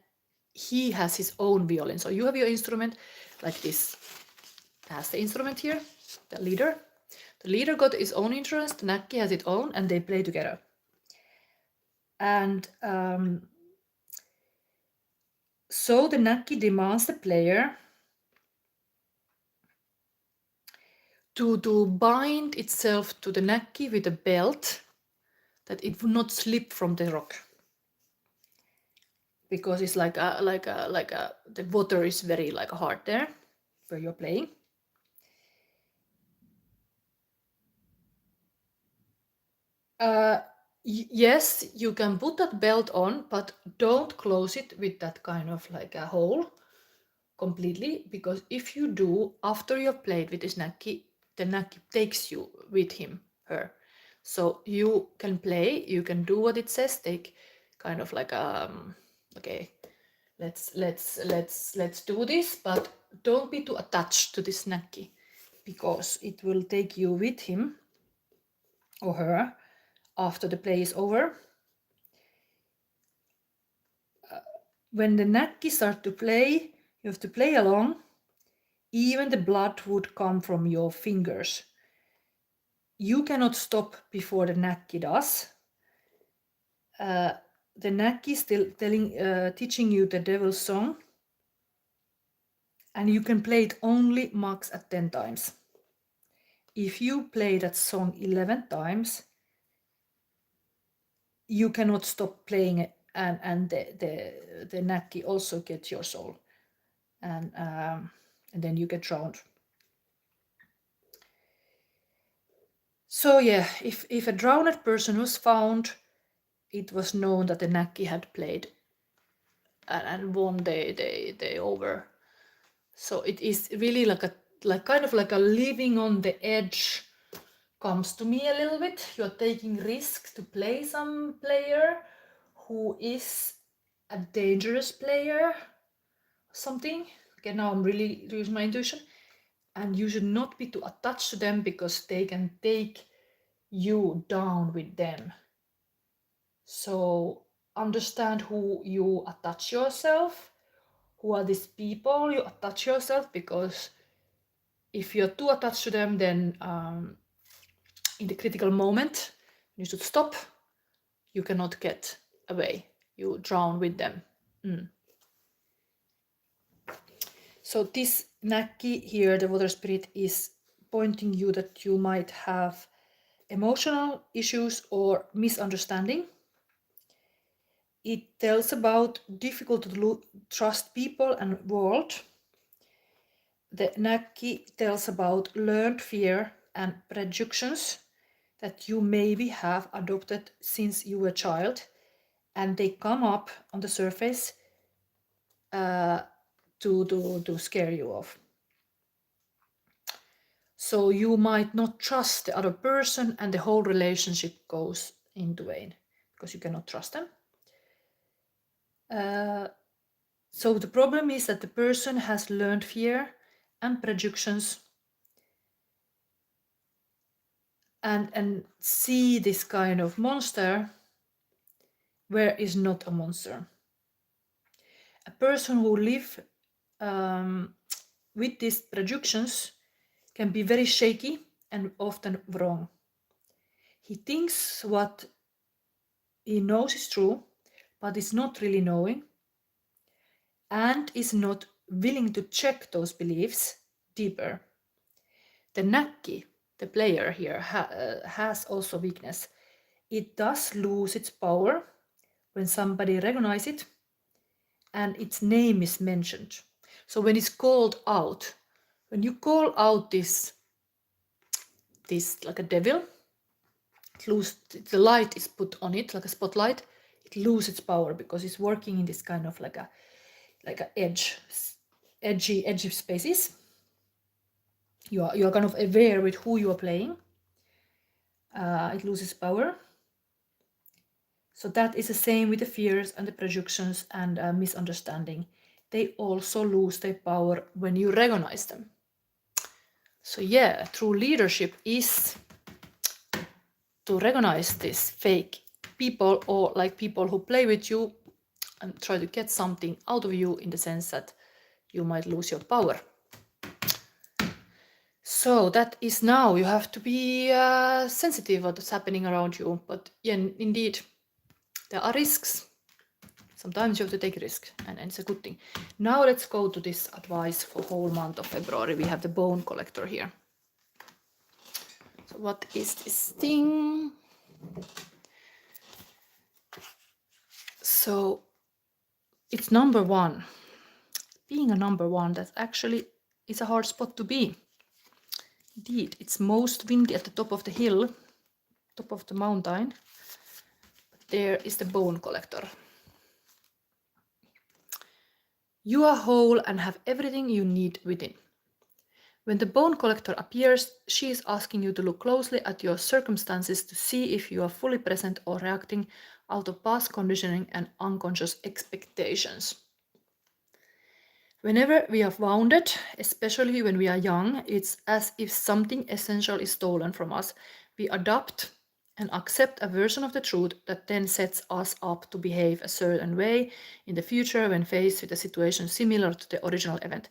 he has his own violin. So you have your instrument like this. Has the instrument here, the leader. The leader got his own instrument, the Näkki has its own, and they play together. And so the Näkki demands the player to bind itself to the Näkki with a belt, that it would not slip from the rock, because it's the water is very hard there where you're playing. Yes, you can put that belt on, but don't close it with that kind of like a hole completely, because if you do, after you've played with this Näkki, the Näkki takes you with him, her. So you can play, you can do what it says, take kind of like okay, let's do this, but don't be too attached to this Näkki, because it will take you with him or her after the play is over. When the Näkki start to play, you have to play along. Even the blood would come from your fingers. You cannot stop before the Näkki does. The Näkki is still teaching you the devil's song, and you can play it only max at 10 times. If you play that song 11 times, you cannot stop playing it, and the Näkki also gets your soul, and then you get drowned. So yeah, if a drowned person was found, it was known that the Näkki had played and won the over. So it is really kind of like a living on the edge comes to me a little bit. You're taking risks to play some player who is a dangerous player, something. Okay, now I'm really using my intuition. And you should not be too attached to them, because they can take you down with them. So understand who you attach yourself, who are these people you attach yourself, because if you're too attached to them, then in the critical moment you should stop, you cannot get away, you drown with them. So this Näkki here, the water spirit, is pointing you that you might have emotional issues or misunderstanding. It tells about difficult to trust people and world. The Näkki tells about learned fear and prejudices that you maybe have adopted since you were a child, and they come up on the surface to scare you off. So you might not trust the other person, and the whole relationship goes into vain because you cannot trust them. So the problem is that the person has learned fear and prejudices, and see this kind of monster where is not a monster. A person who live with these prejudices can be very shaky and often wrong. He thinks what he knows is true, but is not really knowing, and is not willing to check those beliefs deeper. The Näkki the player here has also weakness. It does lose its power when somebody recognizes it and its name is mentioned. So when it's called out, when you call out this like a devil, the light is put on it like a spotlight, it loses its power because it's working in this kind of like a edgy spaces. You are kind of aware with who you are playing. It loses power. So that is the same with the fears and the projections and misunderstanding. They also lose their power when you recognize them. So yeah, true leadership is to recognize these fake people, or like people who play with you and try to get something out of you, in the sense that you might lose your power. So that is, now you have to be sensitive of what's happening around you. But yeah, indeed, there are risks. Sometimes you have to take risk, and it's a good thing. Now let's go to this advice for whole month of February. We have the bone collector here. So what is this thing? So it's number one. Being a number one, that actually is a hard spot to be. Indeed, it's most windy at the top of the hill, top of the mountain. But there is the bone collector. You are whole and have everything you need within. When the bone collector appears, she is asking you to look closely at your circumstances to see if you are fully present or reacting out of past conditioning and unconscious expectations. Whenever we are wounded, especially when we are young, it's as if something essential is stolen from us. We adopt and accept a version of the truth that then sets us up to behave a certain way in the future when faced with a situation similar to the original event.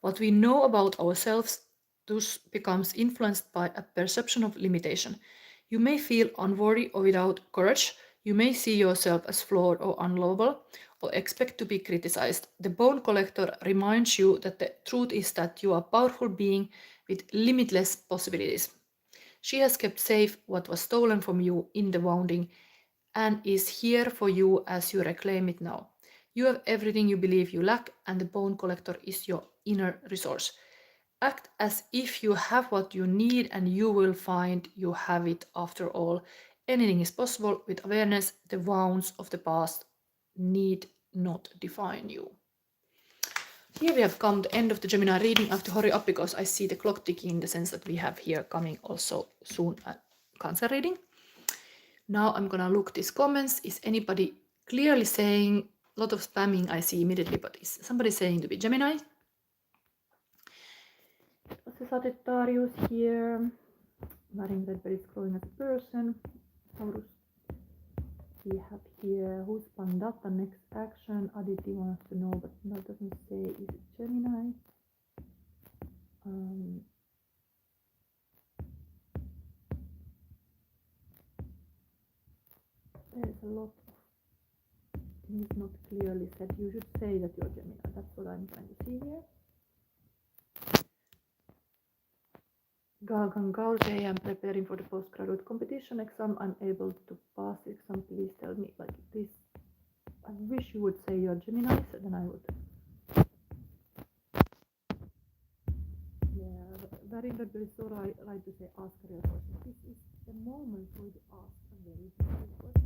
What we know about ourselves thus becomes influenced by a perception of limitation. You may feel unworthy or without courage. You may see yourself as flawed or unlovable, or expect to be criticized. The bone collector reminds you that the truth is that you are a powerful being with limitless possibilities. She has kept safe what was stolen from you in the wounding and is here for you as you reclaim it now. You have everything you believe you lack, and the bone collector is your inner resource. Act as if you have what you need, and you will find you have it after all. Anything is possible with awareness. The wounds of the past need not define you. Here we have come to the end of the Gemini reading. I have to hurry up because I see the clock ticking, in the sense that we have here coming also soon a Cancer reading. Now I'm gonna look these comments. Is anybody clearly saying, a lot of spamming I see immediately, but is somebody saying to be Gemini? What's the Sagittarius here? Wearing red, but it's growing as a person. Taurus. We have here, who's Pandata, next action. Aditi wants to know, but no, doesn't say. Is it Gemini? There's a lot of things not clearly said. You should say that you're Gemini. That's what I'm trying to see here. Gaul say, I'm preparing for the postgraduate competition exam. I'm able to pass the exam. Please tell me, like this. I wish you would say you're Gemini, so then I would. Yeah, very good. It's so right to say ask a real question. This is the moment for you to ask a very important question.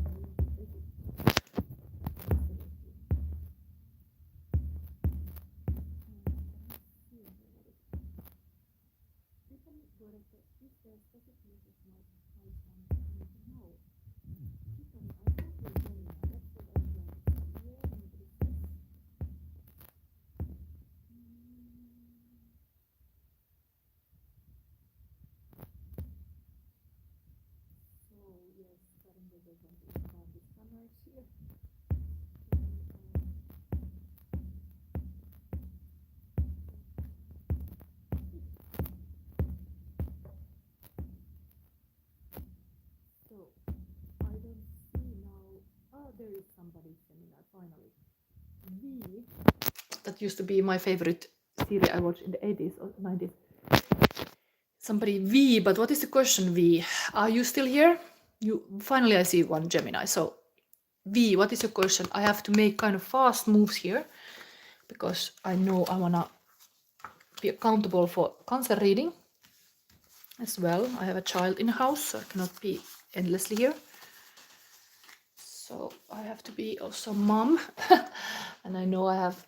There is somebody Gemini finally. That used to be my favorite series I watched in the 80s or 90s. Somebody V, but what is the question, V? Are you still here? Finally, I see one Gemini. So V, what is your question? I have to make kind of fast moves here because I know I wanna be accountable for Cancer reading as well. I have a child in the house, so I cannot be endlessly here. So I have to be also mom, and I know I have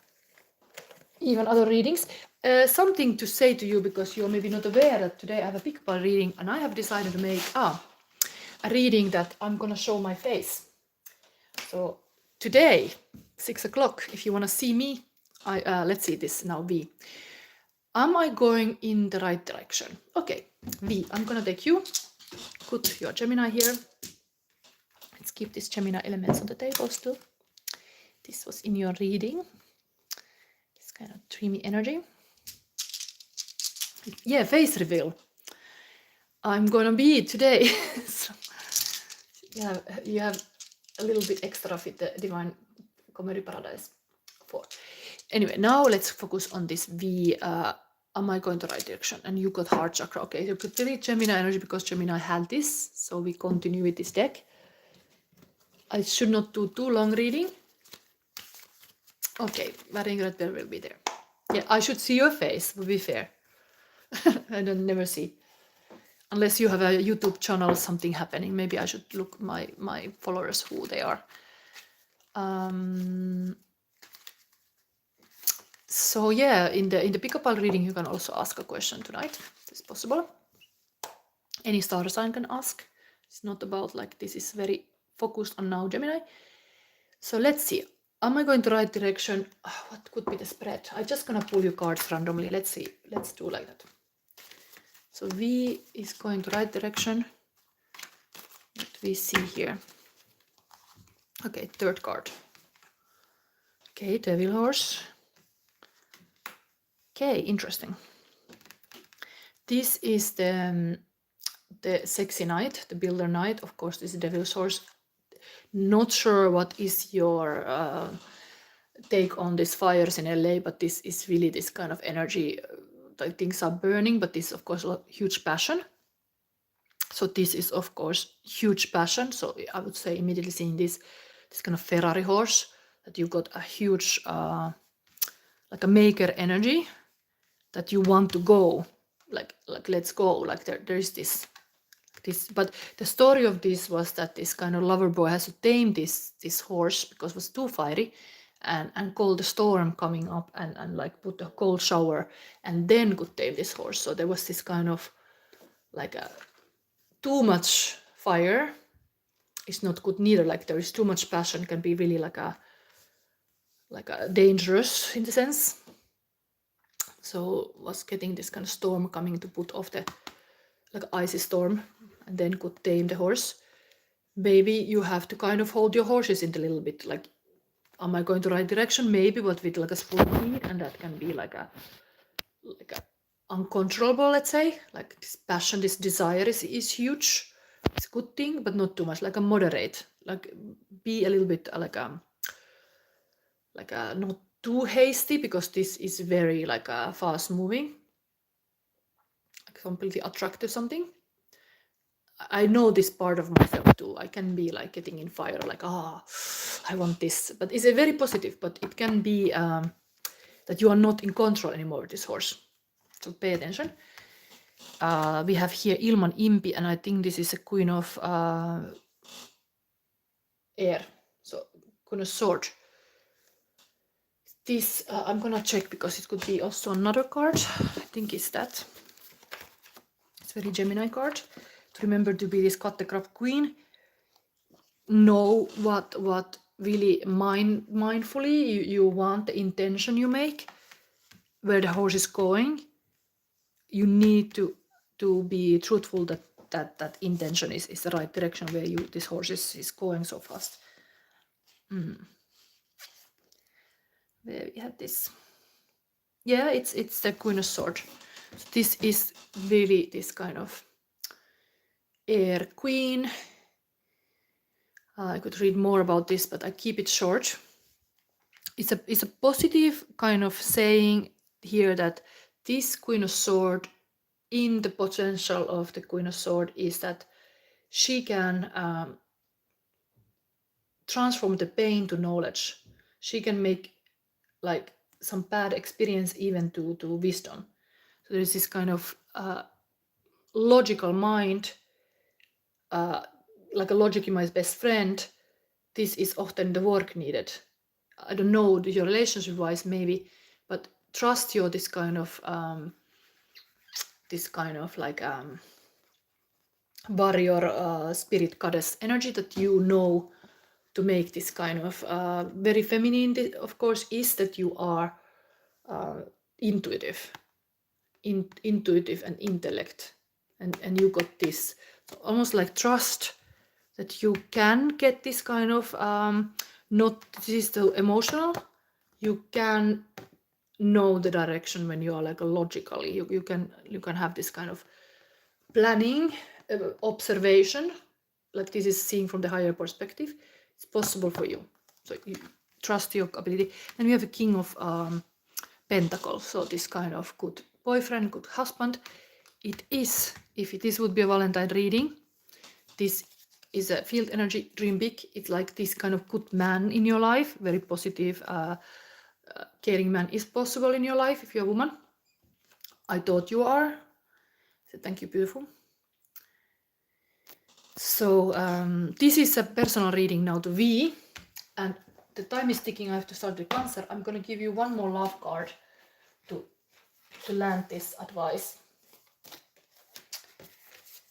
even other readings. Something to say to you, because you're maybe not aware that today I have a pick-up reading, and I have decided to make a reading that I'm gonna show my face. So today, 6 o'clock, if you wanna see me, let's see this now, V. Am I going in the right direction? Okay, V, I'm gonna take you. Put your Gemini here. Let's keep these Gemini elements on the table still. This was in your reading. This kind of dreamy energy. Yeah, face reveal. I'm gonna be today. So, you have a little bit extra with the Divine Comedy Paradise 4. Anyway, now let's focus on this V. Am I going the right direction? And you got heart chakra. Okay, you could delete Gemini energy because Gemini had this. So we continue with this deck. I should not do too long reading. Okay, Varying Red Bear will be there. Yeah, I should see your face, to be fair. I don't never see. Unless you have a YouTube channel, something happening. Maybe I should look my followers, who they are. So yeah, in the pick-up reading, you can also ask a question tonight. This is possible. Any star sign can ask. It's not about like this is very focused on now Gemini. So let's see. Am I going the right direction? What could be the spread? I'm just gonna pull you cards randomly. Let's see. Let's do like that. So V is going the right direction. What we see here. Okay, third card. Okay, Devil Horse. Okay, interesting. This is the sexy knight, the builder knight. Of course, this is Devil's Horse. Not sure what is your take on these fires in LA, but this is really this kind of energy. Like things are burning, but this is of course a huge passion. So this is of course huge passion. So I would say immediately seeing this kind of Ferrari horse, that you got a huge like a maker energy, that you want to go, like let's go, like there is this, but the story of this was that this kind of lover boy has to tame this horse because it was too fiery, and call the storm coming up and like put a cold shower, and then could tame this horse. So there was this kind of like a too much fire is not good neither. Like there is too much passion, can be really like a dangerous in the sense. So was getting this kind of storm coming to put off the like icy storm, and then could tame the horse. Maybe you have to kind of hold your horses in a little bit, like, am I going the right direction? Maybe, but with like a spoon feed, and that can be like a uncontrollable, let's say. Like this passion, this desire is huge. It's a good thing, but not too much. Like a moderate, like be a little bit like a not too hasty, because this is very like fast moving, like completely attractive something. I know this part of myself too. I can be like getting in fire, like, I want this. But it's a very positive, but it can be that you are not in control anymore with this horse. So pay attention. We have here Ilman Impi, and I think this is a Queen of Air. So Queen of Sword. This, I'm gonna check because it could be also another card. I think it's that. It's very Gemini card. Remember to be this cut the crop queen. Know what really mindfully you want, the intention you make, where the horse is going. You need to be truthful that intention is the right direction where this horse is going so fast. Where we have this. Yeah, it's the Queen of Swords. So this is really this kind of air queen. I could read more about this, but I keep it short. It's a positive kind of saying here that this Queen of Swords in the potential of the Queen of Swords is that she can transform the pain to knowledge. She can make like some bad experience even to wisdom. So there is this kind of logical mind, like a logic in my best friend. This is often the work needed. I don't know your relationship wise maybe, but trust your this kind of like warrior spirit goddess energy, that you know to make this kind of very feminine, of course, is that you are intuitive and intellect, and you got this. So almost like trust that you can get this kind of not this is too emotional. You can know the direction when you are like logically. You can have this kind of planning, observation, like this is seeing from the higher perspective. It's possible for you. So you trust your ability. And we have a King of Pentacles. So this kind of good boyfriend, good husband. It is, if this would be a Valentine reading, this is a field energy, dream big. It's like this kind of good man in your life, very positive, caring man is possible in your life if you're a woman. I thought you are. So thank you, beautiful. So this is a personal reading now to V, and the time is ticking. I have to start the Cancer. I'm going to give you one more love card to land this advice.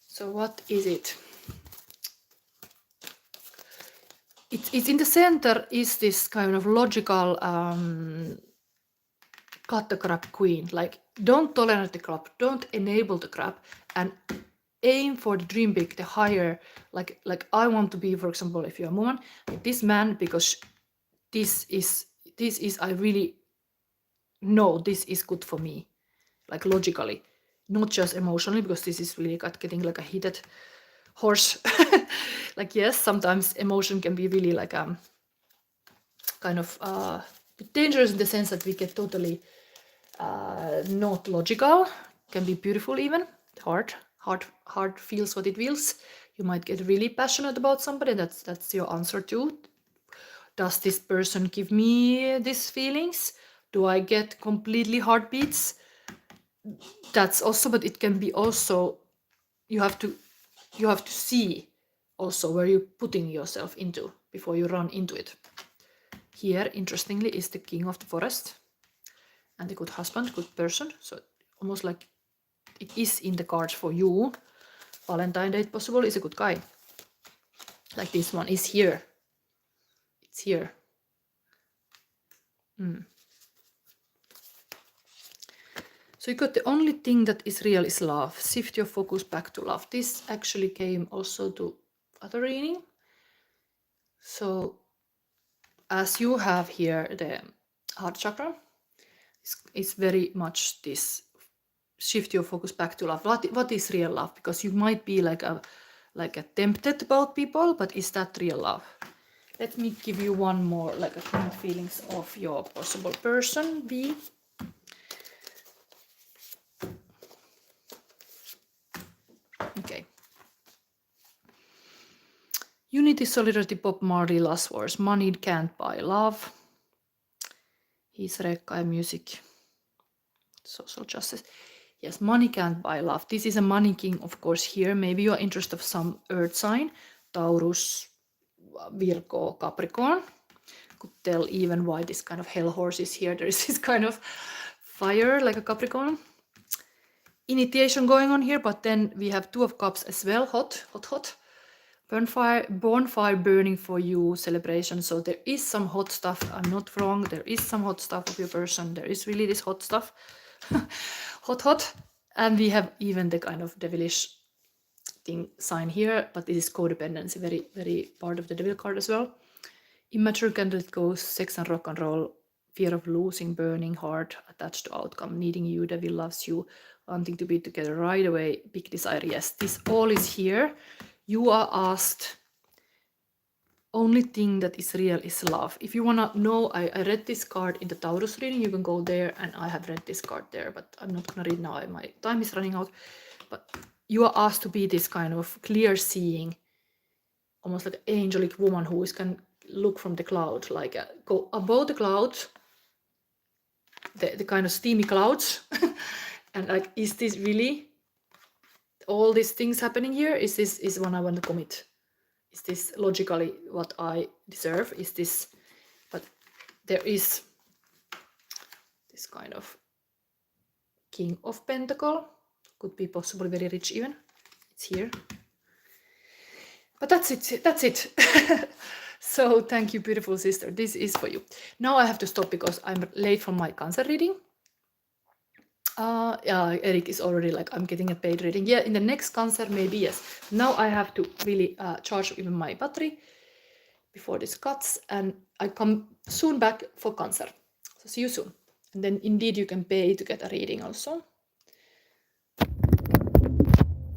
So what is it? It's in the center is this kind of logical cut the crap queen, like don't tolerate the crap, don't enable the crap, and aim for the dream big, the higher, like I want to be, for example, if you're a woman, like this man, because this is I really know this is good for me, like logically, not just emotionally, because this is really getting like a heated horse. Like yes, sometimes emotion can be really like kind of dangerous in the sense that we get totally not logical. Can be beautiful even. Heart feels what it feels. You might get really passionate about somebody. That's your answer too. Does this person give me these feelings? Do I get completely heartbeats? That's also, but it can be also, you have to see also where you're putting yourself into before you run into it. Here, interestingly, is the King of the Forest and the good husband, good person. So almost like it is in the cards for you. Valentine date possible is a good guy. Like this one is here. It's here. So you got the only thing that is real is love. Shift your focus back to love. This actually came also to other reading. So as you have here the heart chakra, it's very much this shift your focus back to love. What is real love? Because you might be like a tempted about people, but is that real love? Let me give you one more, like a current feelings of your possible person, V. Okay. Unity, solidarity, Bob Marley, last words. Money can't buy love. He's Rekka music. Social justice. Yes, money can't buy love. This is a money king, of course, here. Maybe you are interested of some earth sign. Taurus, Virgo, Capricorn. Could tell even why this kind of hell horse is here. There is this kind of fire, like a Capricorn. Initiation going on here, but then we have Two of Cups as well. Hot. Bonfire burning for you, celebration. So there is some hot stuff. I'm not wrong. There is some hot stuff of your person. There is really this hot stuff. hot. And we have even the kind of devilish thing sign here, but this is codependency, very, very part of the devil card as well. Immature candidate goes, sex and rock and roll, fear of losing, burning heart, attached to outcome, needing you, devil loves you, wanting to be together right away, big desire. Yes, this all is here. You are asked only thing that is real is love. If you want to know, I read this card in the Taurus reading. You can go there, and I have read this card there, but I'm not going to read now. My time is running out. But you are asked to be this kind of clear-seeing, almost like an angelic woman who can look from the cloud, like go above the clouds, the kind of steamy clouds, and like, is this really all these things happening here? Is this one I want to commit? Is this logically what I deserve? Is this, but there is this kind of King of Pentacle, could be possibly very rich even. It's here. But that's it. So thank you, beautiful sister. This is for you. Now I have to stop because I'm late from my Cancer reading. Yeah, Eric is already like, I'm getting a paid reading. Yeah, in the next Cancer, maybe, yes. Now I have to really charge even my battery before this cuts, and I come soon back for Cancer. So see you soon. And then indeed you can pay to get a reading also.